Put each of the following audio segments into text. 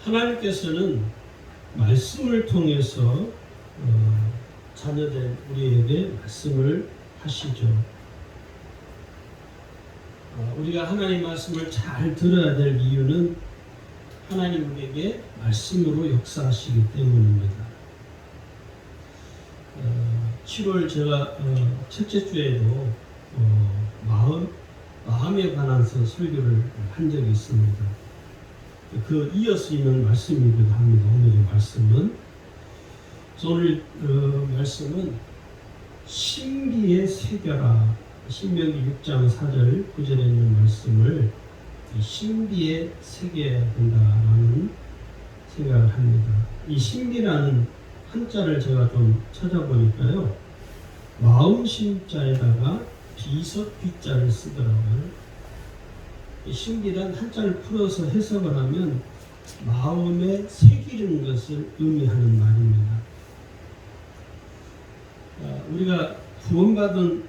하나님께서는 말씀을 통해서 자녀된 우리에게 말씀을 하시죠. 우리가 하나님 말씀을 잘 들어야 될 이유는 하나님 우리에게 말씀으로 역사하시기 때문입니다. 7월 제가 첫째 주에도 마음에 관해서 설교를 한 적이 있습니다. 그 이어서 있는 말씀이기도 합니다. 오늘의 말씀은 오늘 말씀은 신비에 새겨라. 신명기 6장 4절 9절에 있는 말씀을 신비에 새겨야 된다라는 생각을 합니다. 이 신비라는 한자를 제가 좀 찾아보니까요, 마음심자에다가 비석비자를 쓰더라고요. 이 신비란 한자를 풀어서 해석을 하면 마음에 새기는 것을 의미하는 말입니다. 우리가 구원받은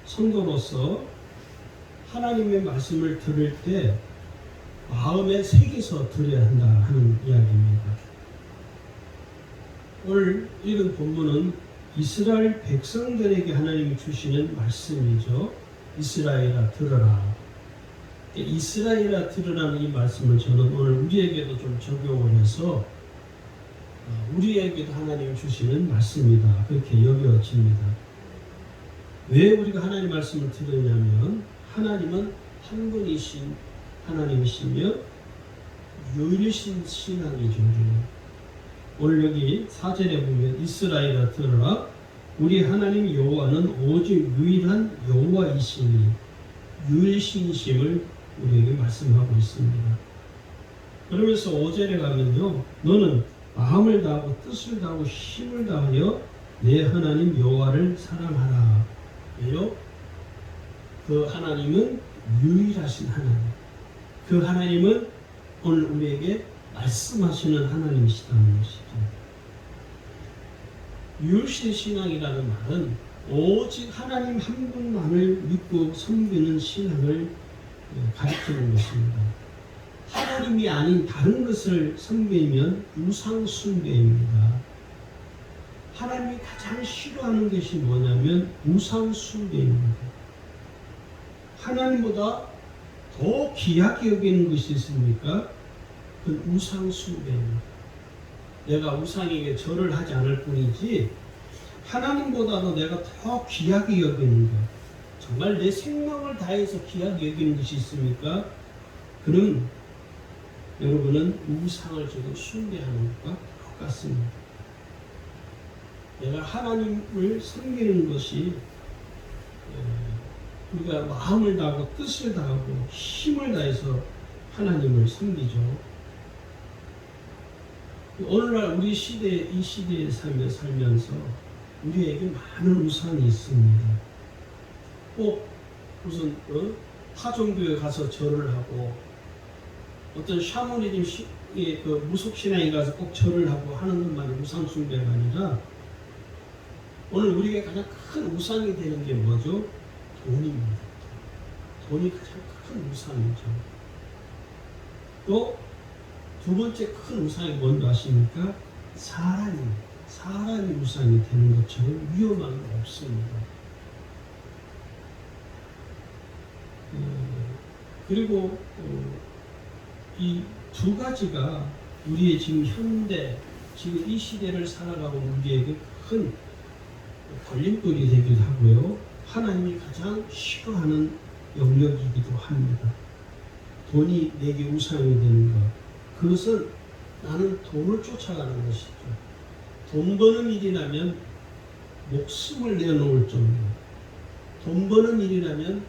성도로서 하나님의 말씀을 들을 때 마음에 새겨서 들어야 한다 하는 이야기입니다. 오늘 읽은 본문은 이스라엘 백성들에게 하나님이 주시는 말씀이죠. 이스라엘아 들어라. 이스라엘아 들으라는 이 말씀을 저는 오늘 우리에게도 좀 적용을 해서 우리에게도 하나님이 주시는 말씀이다, 그렇게 여겨집니다. 왜 우리가 하나님 말씀을 들으냐면 하나님은 한 분이신 하나님이시며 유일신 신앙이죠. 오늘 여기 4절에 보면 이스라엘아 들으라, 우리 하나님 여호와는 오직 유일한 여호와이시니 유일신이심을 우리에게 말씀하고 있습니다. 그러면서 5절에 가면요, 너는 마음을 다하고 뜻을 다하고 힘을 다하여 내 하나님 여호와를 사랑하라. 왜요? 그 하나님은 유일하신 하나님. 그 하나님은 오늘 우리에게 말씀하시는 하나님이시다는 것이죠. 유일신 신앙이라는 말은 오직 하나님 한 분만을 믿고 섬기는 신앙을 가리키는 것입니다. 하나님이 아닌 다른 것을 섬기면 우상 숭배입니다. 하나님이 가장 싫어하는 것이 뭐냐면 우상 숭배입니다. 하나님보다 더 귀하게 여기는 것이 있습니까? 그 우상 숭배입니다. 내가 우상에게 절을 하지 않을 뿐이지 하나님보다도 내가 더 귀하게 여기는 것, 정말 내 생명을 다해서 귀하게 여기는 것이 있습니까? 그는 여러분은 우상을 지금 숭배하는 것과 똑같습니다. 내가 하나님을 섬기는 것이 우리가 마음을 다하고 뜻을 다하고 힘을 다해서 하나님을 섬기죠. 오늘날 우리 시대, 이 시대에 살면서 우리에게 많은 우상이 있습니다. 꼭 무슨 타종교에 가서 절을 하고 어떤 샤머니즘의 그 무속신앙에 가서 꼭 절을 하고 하는 것만이 우상 숭배가 아니라 오늘 우리에게 가장 큰 우상이 되는 게 뭐죠? 돈입니다. 돈이 가장 큰 우상이죠. 또 두 번째 큰 우상이 뭔지 아십니까? 사람이 우상이 되는 것처럼 위험한 게 없습니다. 그리고 이 두 가지가 우리의 지금 현대, 지금 이 시대를 살아가고 우리에게 큰 걸림돌이 되기도 하고요. 하나님이 가장 싫어하는 영역이기도 합니다. 돈이 내게 우상이 되는 것, 그것은 나는 돈을 쫓아가는 것이죠. 돈 버는 일이라면 목숨을 내놓을 정도, 돈 버는 일이라면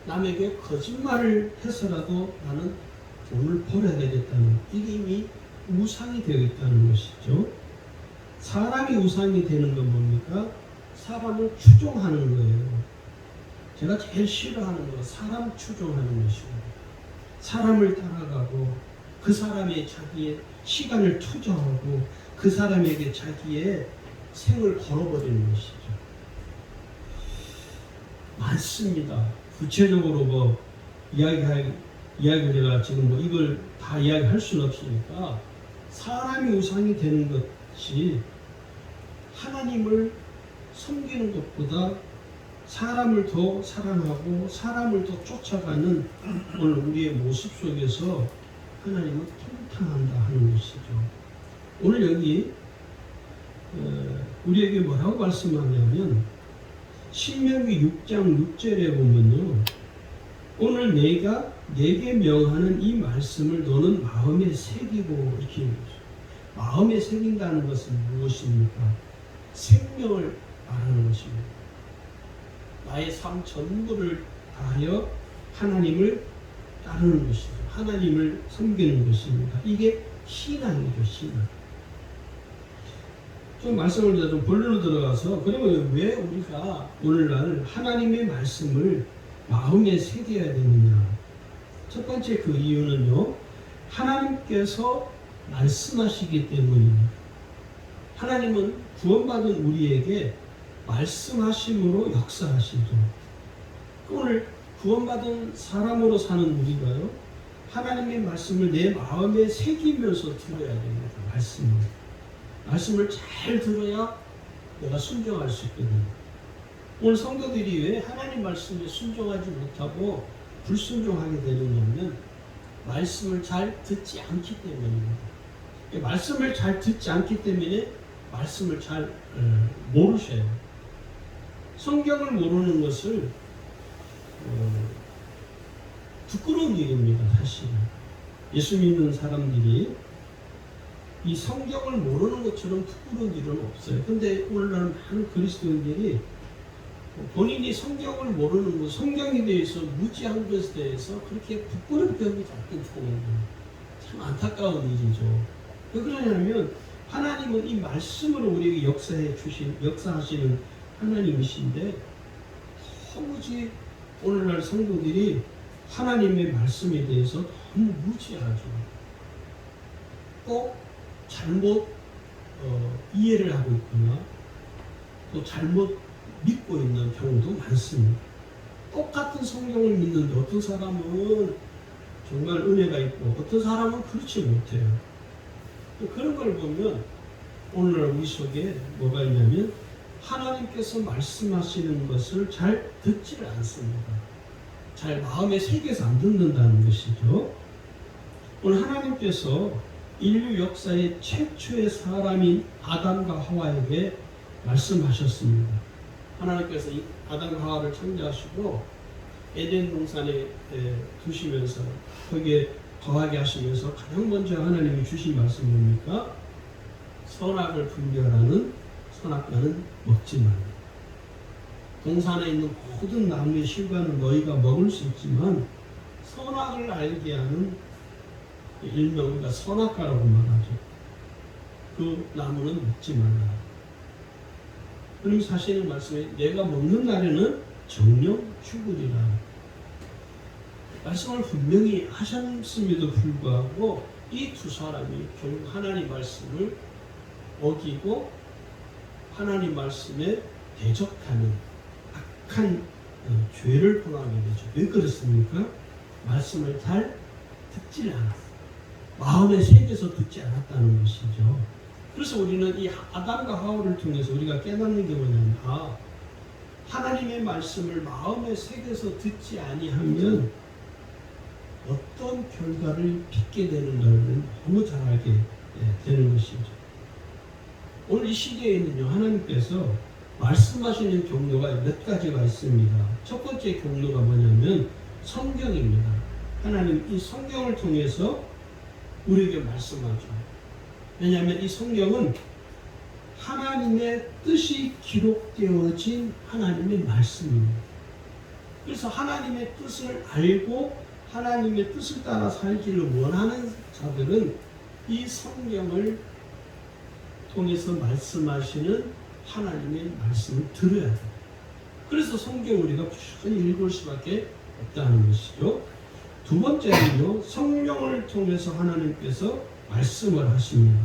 남에게 거짓말을 해서라도 나는 돈을 벌어야 되겠다는, 이게 이미 우상이 되어 있다는 것이죠. 사람이 우상이 되는 건 뭡니까? 사람을 추종하는 거예요. 제가 제일 싫어하는 건 사람 추종하는 것입니다. 사람을 따라가고 그 사람의 자기의 시간을 투자하고 그 사람에게 자기의 생을 걸어버리는 것이죠. 많습니다. 구체적으로 이야기를 제가 지금 이걸 다 이야기할 수는 없으니까 사람이 우상이 되는 것이 하나님을 섬기는 것보다 사람을 더 사랑하고 사람을 더 쫓아가는 오늘 우리의 모습 속에서 하나님은 통탄한다 하는 것이죠. 오늘 여기 우리에게 뭐라고 말씀하냐면 신명기 6장 6절에 보면요, 오늘 내가 내게 명하는 이 말씀을 너는 마음에 새기고, 이렇게 마음에 새긴다는 것은 무엇입니까? 생명을 말하는 것입니다. 나의 삶 전부를 다하여 하나님을 따르는 것이죠. 하나님을 섬기는 것입니다. 이게 신앙이죠, 신앙. 좀 말씀을 좀 본론으로 들어가서, 그러면 왜 우리가 오늘날 하나님의 말씀을 마음에 새겨야 되느냐? 첫 번째 그 이유는요, 하나님께서 말씀하시기 때문입니다. 하나님은 구원받은 우리에게 말씀하심으로 역사하시죠. 오늘 구원받은 사람으로 사는 우리가요, 하나님의 말씀을 내 마음에 새기면서 들어야 됩니다. 말씀을 잘 들어야 내가 순종할 수 있거든요. 오늘 성도들이 왜 하나님 말씀에 순종하지 못하고 불순종하게 되느냐면 말씀을 잘 듣지 않기 때문입니다. 말씀을 잘 듣지 않기 때문에 말씀을 잘 모르셔요. 성경을 모르는 것을 부끄러운 일입니다. 사실은 예수 믿는 사람들이 이 성경을 모르는 것처럼 부끄러운 일은 없어요. 근데 오늘날 많은 그리스도인들이 본인이 성경을 모르는 것, 성경에 대해서 무지한 것에 대해서 그렇게 부끄럽게 하기 자꾸 참 안타까운 일이죠. 왜 그러냐면 하나님은 이 말씀으로 우리에게 역사하시는 하나님이신데, 도무지 오늘날 성도들이 하나님의 말씀에 대해서 너무 무지하죠. 꼭 잘못 이해를 하고 있거나 또 잘못 믿고 있는 경우도 많습니다. 똑같은 성경을 믿는데 어떤 사람은 정말 은혜가 있고 어떤 사람은 그렇지 못해요. 그런 걸 보면 오늘날 우리 속에 뭐가 있냐면 하나님께서 말씀하시는 것을 잘 듣지를 않습니다. 잘 마음에 새겨서 안 듣는다는 것이죠. 오늘 하나님께서 인류 역사의 최초의 사람인 아담과 하와에게 말씀하셨습니다. 하나님께서 아담과 하와를 창조하시고 에덴 동산에 두시면서 거기에 거하게 하시면서 가장 먼저 하나님이 주신 말씀이 뭡니까? 선악을 분별하는 선악과는 먹지 말라. 동산에 있는 모든 나무의 실과는 너희가 먹을 수 있지만 선악을 알게 하는 일명, 그러니까 선악과라고 말하죠. 그 나무는 먹지 말라. 그럼 사실은 말씀에 내가 먹는 날에는 정령 죽으리라. 말씀을 분명히 하셨음에도 불구하고 이 두 사람이 결국 하나님 말씀을 어기고 하나님 말씀에 대적하는 악한 죄를 범하게 되죠. 왜 그렇습니까? 말씀을 잘 듣지 않았어요. 마음에 새겨서 듣지 않았다는 것이죠. 그래서 우리는 이 아담과 하와를 통해서 우리가 깨닫는 게 뭐냐면, 하나님의 말씀을 마음에 새겨서 듣지 아니하면 어떤 결과를 빚게 되는가를 너무 잘 알게 되는 것이죠. 오늘 이 시대에는요, 하나님께서 말씀하시는 경로가 몇 가지가 있습니다. 첫 번째 경로가 뭐냐면 성경입니다. 하나님 이 성경을 통해서 우리에게 말씀하죠. 왜냐하면 이 성경은 하나님의 뜻이 기록되어진 하나님의 말씀입니다. 그래서 하나님의 뜻을 알고 하나님의 뜻을 따라 살기를 원하는 자들은 이 성경을 통해서 말씀하시는 하나님의 말씀을 들어야 돼요. 그래서 성경을 우리가 꾸준히 읽을 수밖에 없다는 것이죠. 두 번째는요, 성령을 통해서 하나님께서 말씀을 하십니다.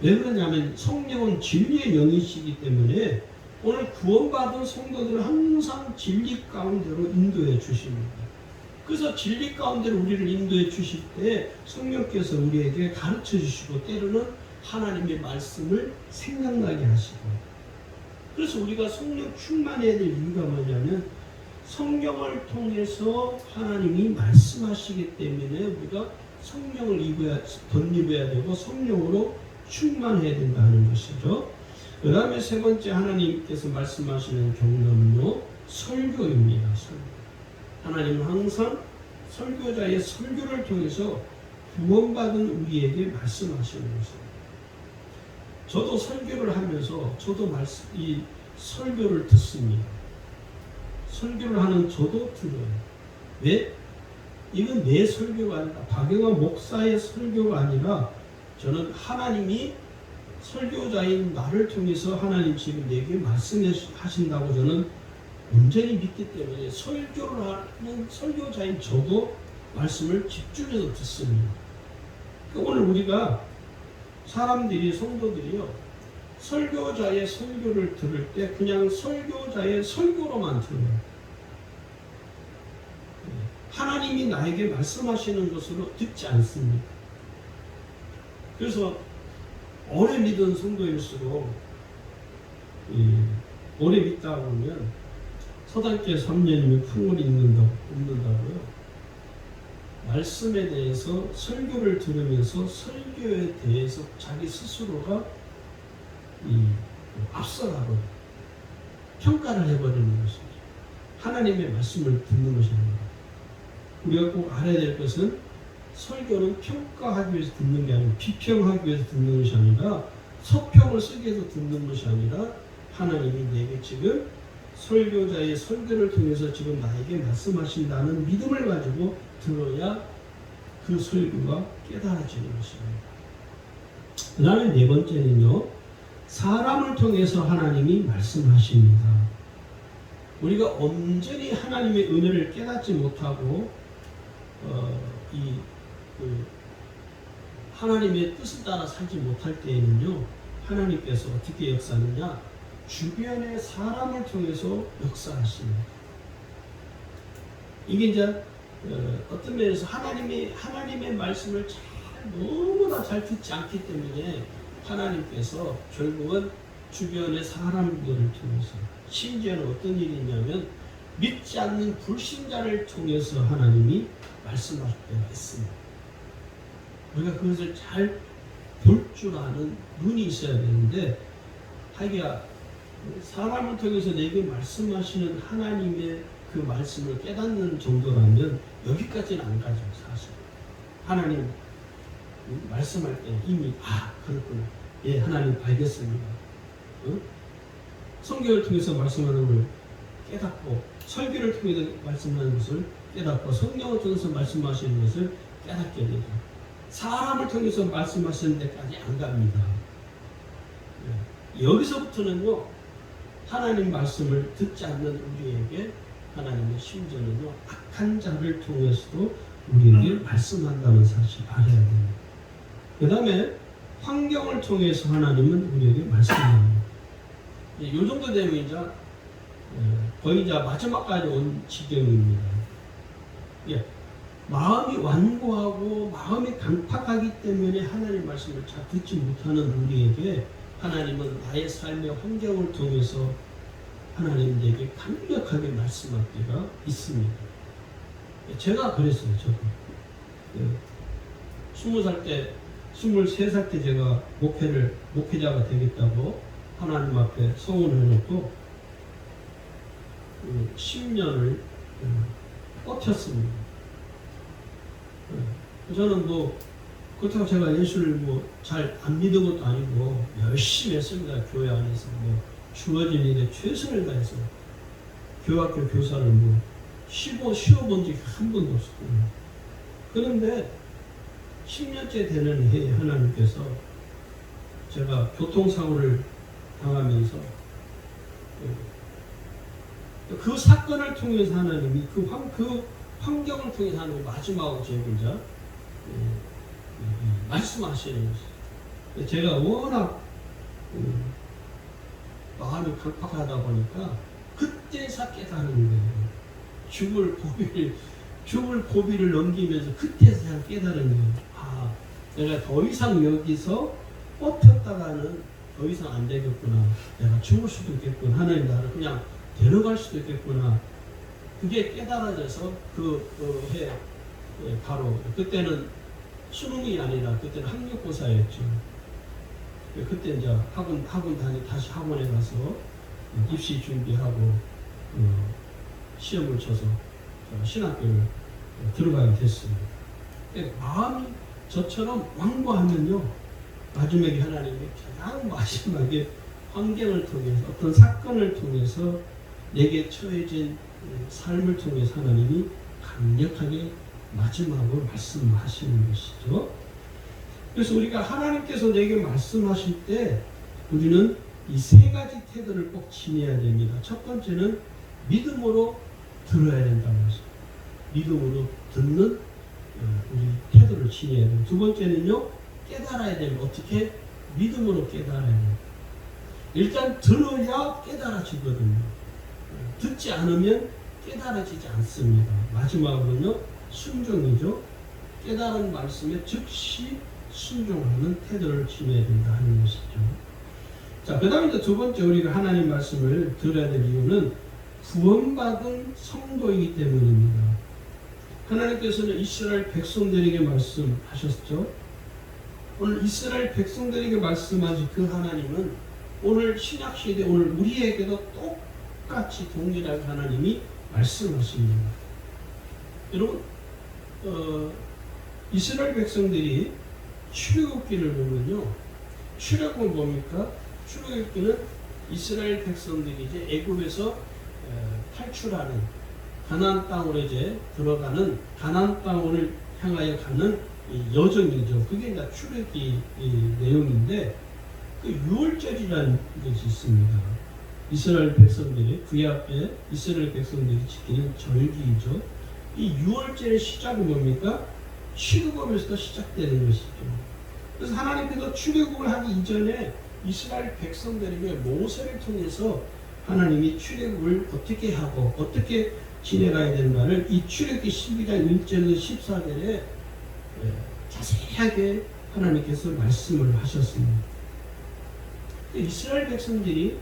왜 그러냐면 성령은 진리의 영이시기 때문에 오늘 구원받은 성도들을 항상 진리 가운데로 인도해 주십니다. 그래서 진리 가운데로 우리를 인도해 주실 때 성령께서 우리에게 가르쳐 주시고 때로는 하나님의 말씀을 생각나게 하시고, 그래서 우리가 성령 충만해야 될 이유가 뭐냐면 성령을 통해서 하나님이 말씀하시기 때문에 우리가 성령을 덧입어야 되고 성령으로 충만해야 된다는 것이죠. 그 다음에 세 번째 하나님께서 말씀하시는 경험은요, 설교입니다. 설교. 하나님은 항상 설교자의 설교를 통해서 구원받은 우리에게 말씀하시는 것입니다. 저도 설교를 하면서 저도 이 설교를 듣습니다. 설교를 하는 저도 들어요. 왜? 이건 내 설교가 아니라 박영환 목사의 설교가 아니라 저는 하나님이 설교자인 나를 통해서 하나님 지금 내게 말씀하신다고 저는 온전히 믿기 때문에 설교를 하는 설교자인 저도 말씀을 집중해서 듣습니다. 오늘 우리가 사람들이, 성도들이요, 설교자의 설교를 들을 때 그냥 설교자의 설교로만 들어요. 하나님이 나에게 말씀하시는 것으로 듣지 않습니다. 그래서 오래 믿은 성도일수록 오래 믿다 보면 서당계 3년이면 풍물이 없는다고요. 말씀에 대해서 설교를 들으면서 설교에 대해서 자기 스스로가 앞서가고 평가를 해버리는 것이죠. 하나님의 말씀을 듣는 것이 아니라, 우리가 꼭 알아야 될 것은 설교는 평가하기 위해서 듣는 게 아니고 비평하기 위해서 듣는 것이 아니라 서평을 쓰기 위해서 듣는 것이 아니라 하나님이 내게 지금 설교자의 설교를 통해서 지금 나에게 말씀하신다는 믿음을 가지고 들어야 그 설교가 깨달아지는 것입니다. 그 다음에 네 번째는요, 사람을 통해서 하나님이 말씀하십니다. 우리가 온전히 하나님의 은혜를 깨닫지 못하고 하나님의 뜻을 따라 살지 못할 때에는요, 하나님께서 어떻게 역사하느냐, 주변의 사람을 통해서 역사하십니다. 이게 이제 어떤 면에서 하나님의 말씀을 너무나 잘 듣지 않기 때문에 하나님께서 결국은 주변의 사람들을 통해서, 심지어는 어떤 일이 있냐면 믿지 않는 불신자를 통해서 하나님이 말씀하실 때가 있습니다. 우리가 그것을 잘 볼 줄 아는 눈이 있어야 되는데, 하기야 사람을 통해서 내게 말씀하시는 하나님의 그 말씀을 깨닫는 정도라면 여기까지는 안 가죠. 사실 하나님 말씀할 때 이미 그렇구나, 예, 하나님 알겠습니다. 성경을 통해서 말씀하는 걸 깨닫고, 설교를 통해서 말씀하는 것을 깨닫고, 성령을 통해서 말씀하시는 것을 깨닫게 되죠. 사람을 통해서 말씀하시는 데까지 안 갑니다. 여기서부터는요, 하나님 말씀을 듣지 않는 우리에게 하나님의 심지어는요, 악한 자를 통해서도 우리에게 말씀한다는 사실 알아야 됩니다. 그 다음에 환경을 통해서 하나님은 우리에게 말씀합니다. 이 정도 되면 이제 거의 이제 마지막까지 온 지경입니다. 예, 마음이 완고하고 마음이 강팍하기 때문에 하나님 말씀을 잘 듣지 못하는 우리에게 하나님은 나의 삶의 환경을 통해서 하나님 내게 강력하게 말씀할 때가 있습니다. 제가 그랬어요. 저도 20살 때, 23살 때 제가 목회자가 되겠다고 하나님 앞에 서원을 해놓고 10년을 버텼습니다. 저는 그렇다고 제가 예수를 잘 안 믿은 것도 아니고 열심히 했습니다. 교회 안에서 주어진 일에 최선을 다해서 교학교 교사를 쉬어본 적이 한 번도 없었거든요. 그런데 10년째 되는 해에 하나님께서 제가 교통사고를 당하면서 그 사건을 통해서 하나님이 그 환경을 통해서 하나님이 마지막으로 제게 이제 말씀하시는 것이죠. 제가 워낙 마음이 강팍하다 보니까 그때서 깨달은 거예요. 죽을 고비를 죽을 고비를 넘기면서 그때서야 깨달은 거예요. 아, 내가 더 이상 여기서 버텼다가는 더 이상 안 되겠구나. 내가 죽을 수도 있겠구나. 하나님 나를 그냥 데려갈 수도 있겠구나. 그게 깨달아져서 그 해 바로 그때는 수능이 아니라 그때는 학력고사였죠. 그때 이제 다시 학원에 가서 입시 준비하고 시험을 쳐서 신학교를 들어가게 됐습니다. 마음이 저처럼 완고하면요, 마지막에 하나님이 가장 마지막에 환경을 통해서 어떤 사건을 통해서 내게 처해진 삶을 통해서 하나님이 강력하게 마지막으로 말씀하시는 것이죠. 그래서 우리가 하나님께서 내게 말씀하실 때 우리는 이 세 가지 태도를 꼭 지녀야 됩니다. 첫 번째는 믿음으로 들어야 된다는 것입니다. 믿음으로 듣는 우리 태도를 지녀야 됩니다. 두 번째는요, 깨달아야 됩니다. 어떻게? 믿음으로 깨달아야 됩니다. 일단 들어야 깨달아지거든요. 듣지 않으면 깨달아지지 않습니다. 마지막으로는요, 순종이죠. 깨달은 말씀에 즉시 순종하는 태도를 지녀야 된다 하는 것이죠. 자, 그 다음에 두 번째 우리가 하나님 말씀을 들어야 될 이유는 구원받은 성도이기 때문입니다. 하나님께서는 이스라엘 백성들에게 말씀하셨죠. 오늘 이스라엘 백성들에게 말씀하신 그 하나님은 오늘 신약시대 오늘 우리에게도 똑같이 동일하게 하나님이 말씀하십니다. 여러분, 이스라엘 백성들이 출애굽기를 보면요, 출애굽은 뭡니까? 출애굽기는 이스라엘 백성들이 이제 애굽에서 탈출하는 가나안 땅으로 이제 들어가는 가나안 땅을 향하여 가는 여정이죠. 그게 이제 출애굽기 내용인데 그 유월절이라는 것이 있습니다. 이스라엘 백성들이 구약에 이스라엘 백성들이 지키는 절기이죠. 이 유월절의 시작은 뭡니까? 출애굽에서 시작되는 것이죠. 그래서 하나님께서 출애굽을 하기 이전에 이스라엘 백성들에게 모세를 통해서 하나님이 출애굽을 어떻게 하고 어떻게 지내가야 되는가를 이 출애굽기 12장 1절에서 14절에 자세하게 하나님께서 말씀을 하셨습니다. 이스라엘 백성들이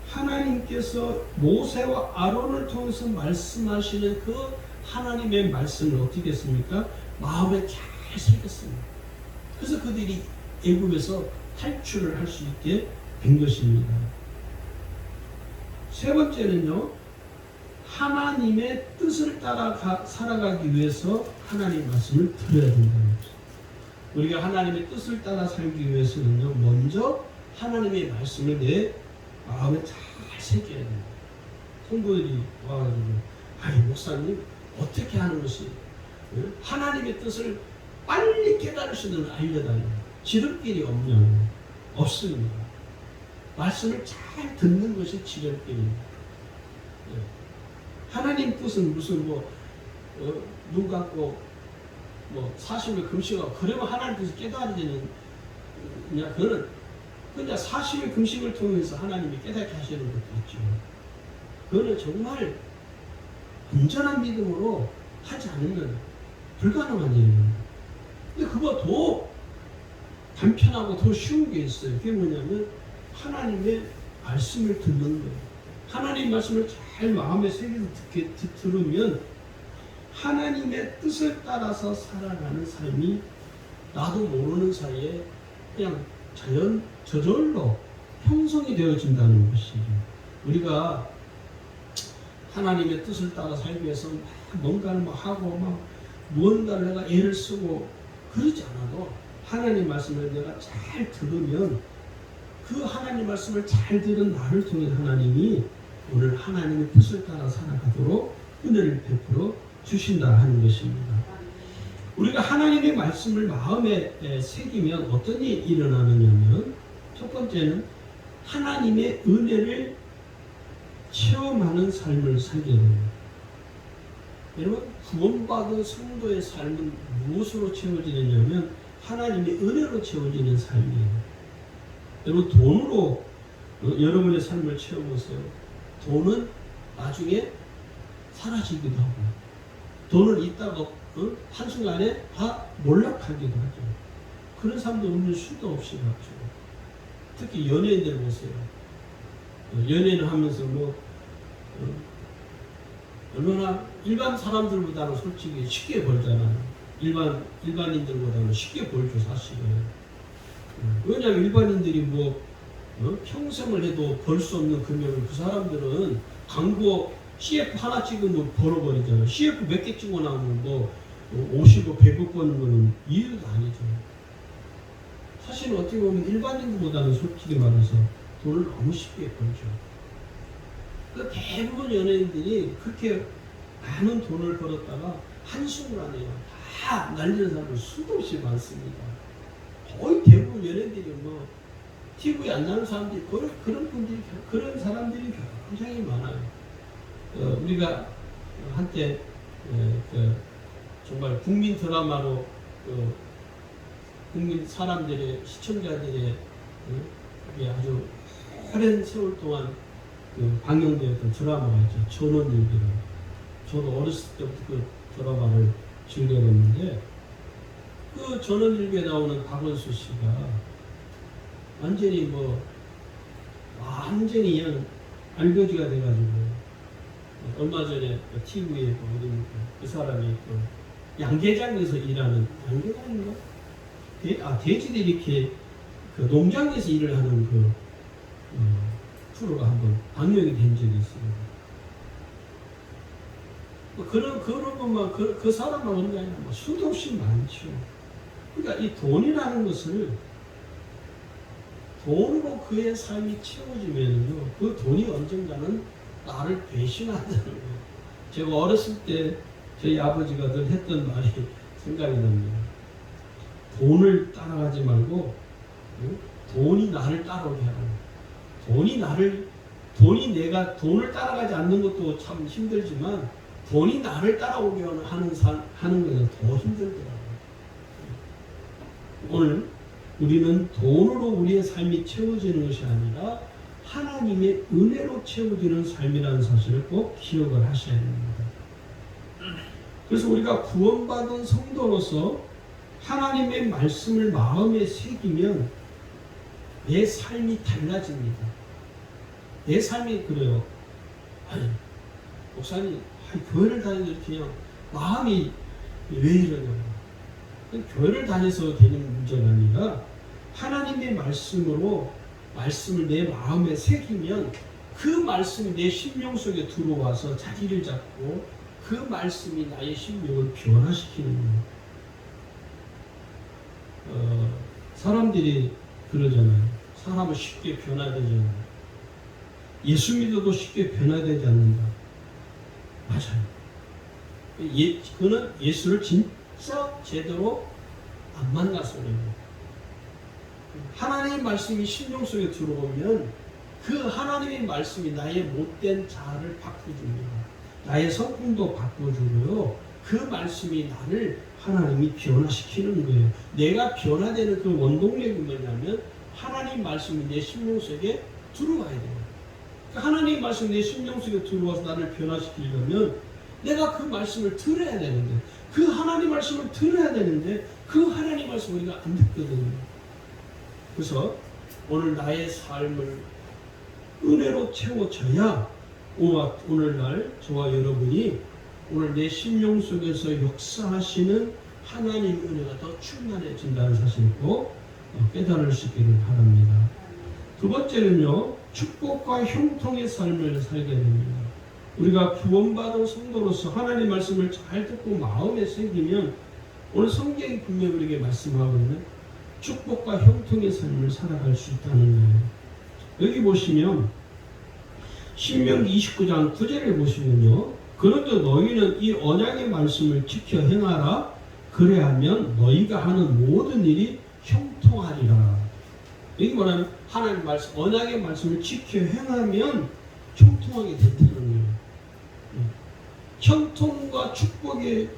하나님께서 모세와 아론을 통해서 말씀하시는 그 하나님의 말씀을 어떻게 했습니까? 마음에 잘 새겼습니다. 그래서 그들이 애굽에서 탈출을 할 수 있게 된 것입니다. 세 번째는요, 하나님의 뜻을 따라 살아가기 위해서 하나님 말씀을 들어야 된다는 것입니다. 우리가 하나님의 뜻을 따라 살기 위해서는요, 먼저 하나님의 말씀을 내 마음에 잘 새겨야 됩니다. 성도들이 와가지고, 아이 목사님 어떻게 하는 것이 하나님의 뜻을 빨리 깨달을 수 있는 알려달라요. 지름길이 없냐고. 없습니다. 말씀을 잘 듣는 것이 지름길입니다. 하나님 뜻은 무슨 눈 감고 40일 금식하고 그러면 하나님 뜻을 깨달아지는 그거는 그냥 40일 금식을 통해서 하나님이 깨닫게 하시는 것도 있죠. 그거는 정말 온전한 믿음으로 하지 않으면 불가능한 일입니다. 근데 그거 더 간편하고 더 쉬운 게 있어요. 그게 뭐냐면 하나님의 말씀을 듣는 거예요. 하나님 말씀을 잘 마음에 새겨서 들으면 하나님의 뜻을 따라서 살아가는 삶이 나도 모르는 사이에 그냥 저절로 형성이 되어진다는 것이죠. 우리가 하나님의 뜻을 따라 살기 위해서 뭔가를 하고 무언가를 내가 애를 쓰고 그러지 않아도 하나님 말씀을 내가 잘 들으면 그 하나님 말씀을 잘 들은 나를 통해 하나님이 오늘 하나님의 뜻을 따라 살아가도록 은혜를 베풀어 주신다 하는 것입니다. 우리가 하나님의 말씀을 마음에 새기면 어떤 일이 일어나느냐면 첫 번째는 하나님의 은혜를 체험하는 삶을 살게 됩니다. 여러분, 구원받은 성도의 삶은 무엇으로 채워지느냐면 하나님의 은혜로 채워지는 삶이에요. 여러분, 돈으로 여러분의 삶을 채워보세요. 돈은 나중에 사라지기도 하고 돈을 있다가 한순간에 다 몰락하기도 하죠. 그런 사람들 우리는 수도 없이 봤죠. 특히 연예인들 보세요. 연예인 하면서 얼마나 일반 사람들보다는 솔직히 쉽게 벌잖아요. 일반인들보다는 쉽게 벌죠, 사실은. 왜냐하면 일반인들이 평생을 해도 벌 수 없는 금액을 그 사람들은 광고 CF 하나 찍으면 벌어버리잖아요. CF 몇 개 찍고 나오면 50억, 100억 버는 거는 이해도 아니죠. 사실 어떻게 보면 일반인들보다는 솔직히 말해서 돈을 너무 쉽게 벌죠. 대부분 연예인들이 그렇게 많은 돈을 벌었다가 한순간에 다 날리는 사람은 수도 없이 많습니다. 거의 대부분 연예인들이 TV에 안 나오는 사람들이 그런 사람들이 굉장히 많아요. 우리가 한때 정말 국민 드라마로 국민 사람들의 시청자들의 아주 오랜 세월 동안 방영되었던 드라마가 있죠. 전원일기라고. 저도 어렸을 때부터 그 드라마를 즐겨봤는데 그 전원일기에 나오는 박원수 씨가 완전히 완전히 그냥 알거지가 돼가지고 얼마 전에 TV에 그 사람이 양계장에서 일하는 양계장인가? 돼지들이 이렇게 농장에서 일을 하는 프로가 한번 방영이 된 적이 있어요. 그런 것만 그 사람만 그런 게 아니라 수도 없이 많죠. 그러니까 이 돈이라는 것을 돈으로 그의 삶이 채워지면요, 그 돈이 언젠가는 나를 배신한다는 거예요. 제가 어렸을 때 저희 아버지가 늘 했던 말이 생각이 납니다. 돈을 따라가지 말고 돈이 나를 따라오게 하라고. 내가 돈을 따라가지 않는 것도 참 힘들지만 돈이 나를 따라오게 하는 것은 더 힘들더라고요. 오늘 우리는 돈으로 우리의 삶이 채워지는 것이 아니라 하나님의 은혜로 채워지는 삶이라는 사실을 꼭 기억을 하셔야 됩니다. 그래서 우리가 구원받은 성도로서 하나님의 말씀을 마음에 새기면 내 삶이 달라집니다. 내 삶이 그래요. 아니, 목사님, 교회를 다니는데 이렇게 그냥 마음이 왜 이러냐고. 교회를 다녀서 되는 문제가 아니라 하나님의 말씀을 내 마음에 새기면 그 말씀이 내 심령 속에 들어와서 자리를 잡고 그 말씀이 나의 심령을 변화시키는 거예요. 사람들이 그러잖아요. 사람은 쉽게 변화되잖아요. 예수 믿어도 쉽게 변화되지 않는다. 맞아요. 그는 예수를 진짜 제대로 안 만나서 그래요. 하나님의 말씀이 심령 속에 들어오면 그 하나님의 말씀이 나의 못된 자아를 바꿔줍니다. 나의 성품도 바꿔주고요. 그 말씀이 나를 하나님이 변화시키는 거예요. 내가 변화되는 그 원동력이 뭐냐면 하나님 말씀이 내 심령 속에 들어와야 돼요. 하나님 말씀이 내 심령 속에 들어와서 나를 변화시키려면 내가 그 말씀을 들어야 되는데 그 하나님 말씀을 들어야 되는데 그 하나님 말씀을 우리가 안 듣거든요. 그래서 오늘 나의 삶을 은혜로 채워져야 오늘날 저와 여러분이 오늘 내 심령 속에서 역사하시는 하나님 은혜가 더 충만해진다는 사실을 꼭 깨달을 수 있기를 바랍니다. 두 번째는요, 축복과 형통의 삶을 살게 됩니다. 우리가 구원받은 성도로서 하나님 말씀을 잘 듣고 마음에 새기면 오늘 성경이 분명히 우리에게 말씀하거든요. 축복과 형통의 삶을 살아갈 수 있다는 거예요. 여기 보시면 신명기 29장 9절을 보시면요. 그런데 너희는 이 언약의 말씀을 지켜 행하라. 그래야면 너희가 하는 모든 일이 형통하리라. 여기 뭐냐면 하나님 말씀, 언약의 말씀을 지켜 행하면 형통하게 된다는 거예요. 형통과 축복의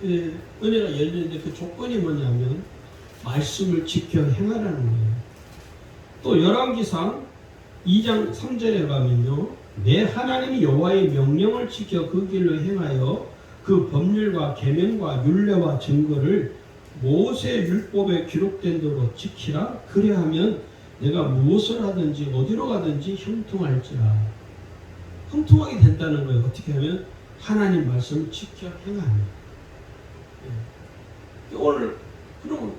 은혜가 열리는데 그 조건이 뭐냐면 말씀을 지켜 행하라는 거예요. 또 열왕기상 2장 3절에 가면요. 내 하나님 여호와의 명령을 지켜 그 길로 행하여 그 법률과 계명과 율례와 증거를 모세 율법에 기록된 대로 지키라. 그래하면 내가 무엇을 하든지 어디로 가든지 형통할지라. 형통하게 된다는 거예요. 어떻게 하면 하나님 말씀을 지켜 행하면. 오늘 그럼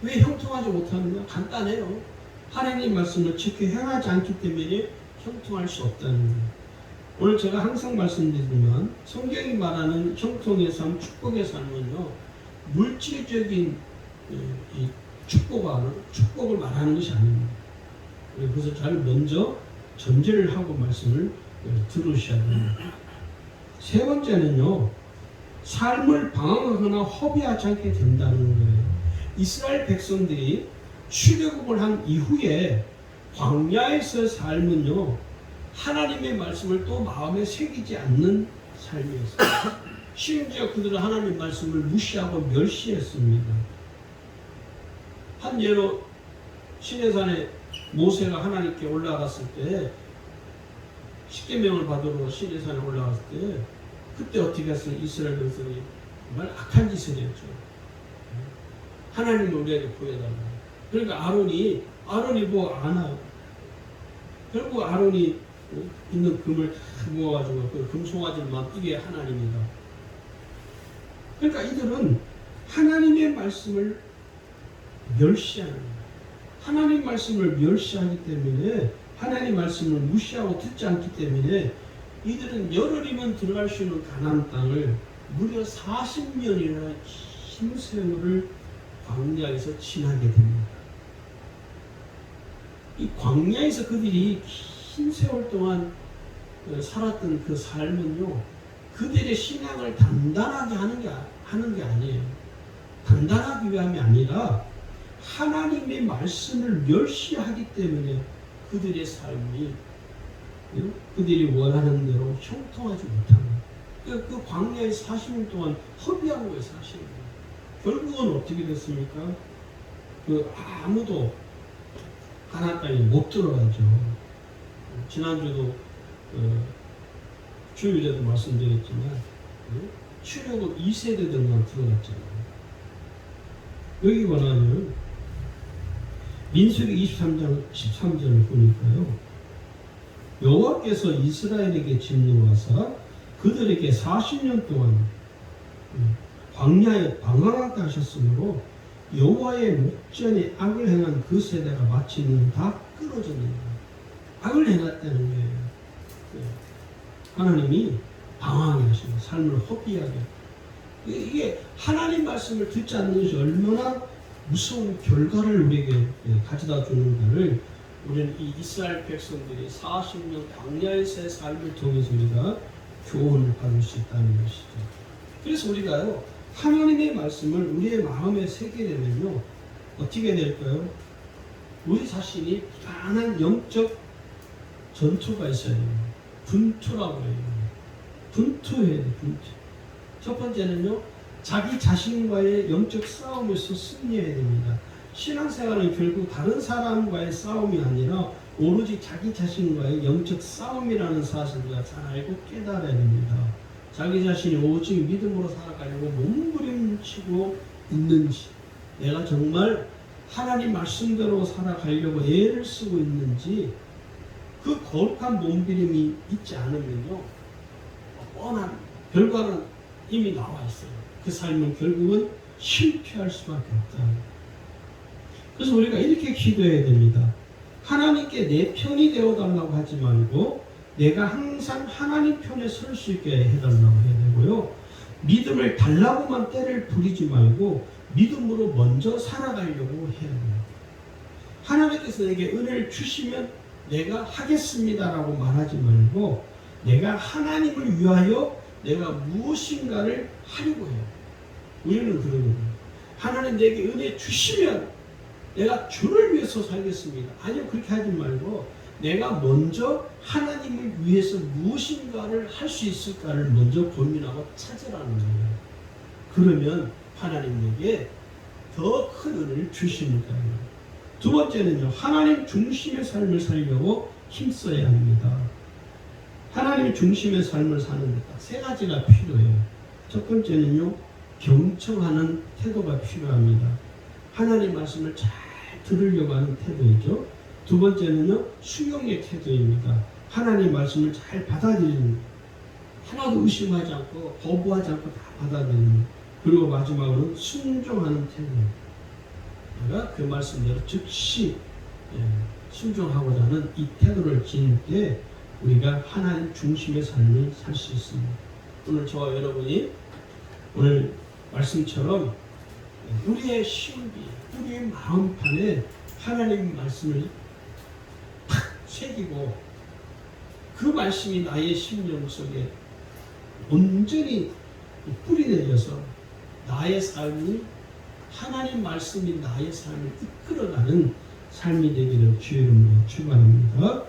왜 형통하지 못하느냐? 간단해요. 하나님 말씀을 지켜 행하지 않기 때문에 형통할 수 없다는 거예요. 오늘 제가 항상 말씀드리지만 성경이 말하는 형통의 삶, 축복의 삶은요, 물질적인 이 축복을 말하는 것이 아닙니다. 그래서 잘 먼저 전제를 하고 말씀을 들으셔야 됩니다. 세 번째는요, 삶을 방황하거나 허비하지 않게 된다는 거예요. 이스라엘 백성들이 출애굽을 한 이후에 광야에서 삶은요, 하나님의 말씀을 또 마음에 새기지 않는 삶이었어요. 심지어 그들은 하나님 말씀을 무시하고 멸시했습니다. 한 예로 시내산에 모세가 하나님께 올라갔을 때, 십계명을 받으러 시내산에 올라갔을 때, 그때 어떻게 했어요? 이스라엘 백성이 정말 악한 짓을 했죠. 하나님을 우리에게 보여달라. 그러니까 아론이 뭐 안아요. 결국 아론이 있는 금을 다 모아가지고 그 금송아지만 이게 하나님이다. 그러니까 이들은 하나님의 말씀을 멸시하는 거예요. 하나님 말씀을 멸시하기 때문에, 하나님 말씀을 무시하고 듣지 않기 때문에 이들은 열흘이면 들어갈 수 있는 가나안 땅을 무려 40년이나 긴 세월을 광야에서 지나게 됩니다. 이 광야에서 그들이 긴 세월 동안 살았던 그 삶은요, 그들의 신앙을 단단하게 하는 게 아니에요. 단단하기 위함이 아니라 하나님의 말씀을 멸시하기 때문에 그들의 삶이 그들이 원하는 대로 형통하지 못합니다. 그 광야에 40년 동안 허비한 거예요, 사실은. 결국은 어떻게 됐습니까? 아무도 가나안 땅에 못 들어가죠. 지난주도 주일에도 말씀드렸지만 출애굽 2세대들만 들어갔잖아요. 여기 보면 민수기 23장 13절을 보니까요, 여호와께서 이스라엘에게 진노하사 그들에게 40년 동안 광야에 방황하게 하셨으므로 여호와의 목전에 악을 행한 그 세대가 마치는 다 끊어졌느니라. 악을 행했다는 거예요. 하나님이 방황하게 하시고 삶을 허비하게. 이게 하나님 말씀을 듣지 않는 것이 얼마나 무서운 결과를 우리에게 가져다 주는가를 우리는 이 이스라엘 백성들이 40년 광야에서의 삶을 통해서 우리가 교훈을 받을 수 있다는 것이죠. 그래서 우리가요, 하나님의 말씀을 우리의 마음에 새기려면요, 어떻게 될까요? 우리 자신이 불안한 영적 전투가 있어야 됩니다. 분투라고 해요. 분투해야 돼요. 분투. 첫 번째는요, 자기 자신과의 영적 싸움에서 승리해야 됩니다. 신앙생활은 결국 다른 사람과의 싸움이 아니라 오로지 자기 자신과의 영적 싸움이라는 사실을 잘 알고 깨달아야 됩니다. 자기 자신이 오직 믿음으로 살아가려고 몸부림치고 있는지, 내가 정말 하나님 말씀대로 살아가려고 애를 쓰고 있는지, 그 거룩한 몸부림이 있지 않으면요, 뻔한 결과는 이미 나와 있어요. 그 삶은 결국은 실패할 수밖에 없다. 그래서 우리가 이렇게 기도해야 됩니다. 하나님께 내 편이 되어달라고 하지 말고 내가 항상 하나님 편에 설 수 있게 해달라고 해야 되고요. 믿음을 달라고만 때를 부리지 말고 믿음으로 먼저 살아가려고 해야 돼요. 하나님께서 내게 은혜를 주시면 내가 하겠습니다라고 말하지 말고 내가 하나님을 위하여 내가 무엇인가를 하려고 해요. 우리는 그러거든요. 하나님 내게 은혜 주시면 내가 주를 위해서 살겠습니다. 아니요, 그렇게 하지 말고 내가 먼저 하나님을 위해서 무엇인가를 할 수 있을까를 먼저 고민하고 찾으라는 거예요. 그러면 하나님 내게 더 큰 은혜를 주시니까요. 두 번째는요, 하나님 중심의 삶을 살려고 힘써야 합니다. 하나님 중심의 삶을 사는데 딱 세 가지가 필요해요. 첫 번째는요, 경청하는 태도가 필요합니다. 하나님 말씀을 잘 들으려고 하는 태도이죠. 두 번째는요, 수용의 태도입니다. 하나님 말씀을 잘 받아들이는, 하나도 의심하지 않고 거부하지 않고 다 받아들이는. 그리고 마지막으로는 순종하는 태도입니다. 내가 그 말씀대로 즉시 순종하고자 하는 이 태도를 지닐 때 우리가 하나님 중심의 삶을 살 수 있습니다. 오늘 저와 여러분이 오늘 말씀처럼 우리의 신비, 우리의 마음판에 하나님 말씀을 탁 새기고 그 말씀이 나의 심령 속에 온전히 뿌리내려서 나의 삶이 하나님 말씀이 나의 삶을 이끌어가는 삶이 되기를 주의 이름으로 축원합니다.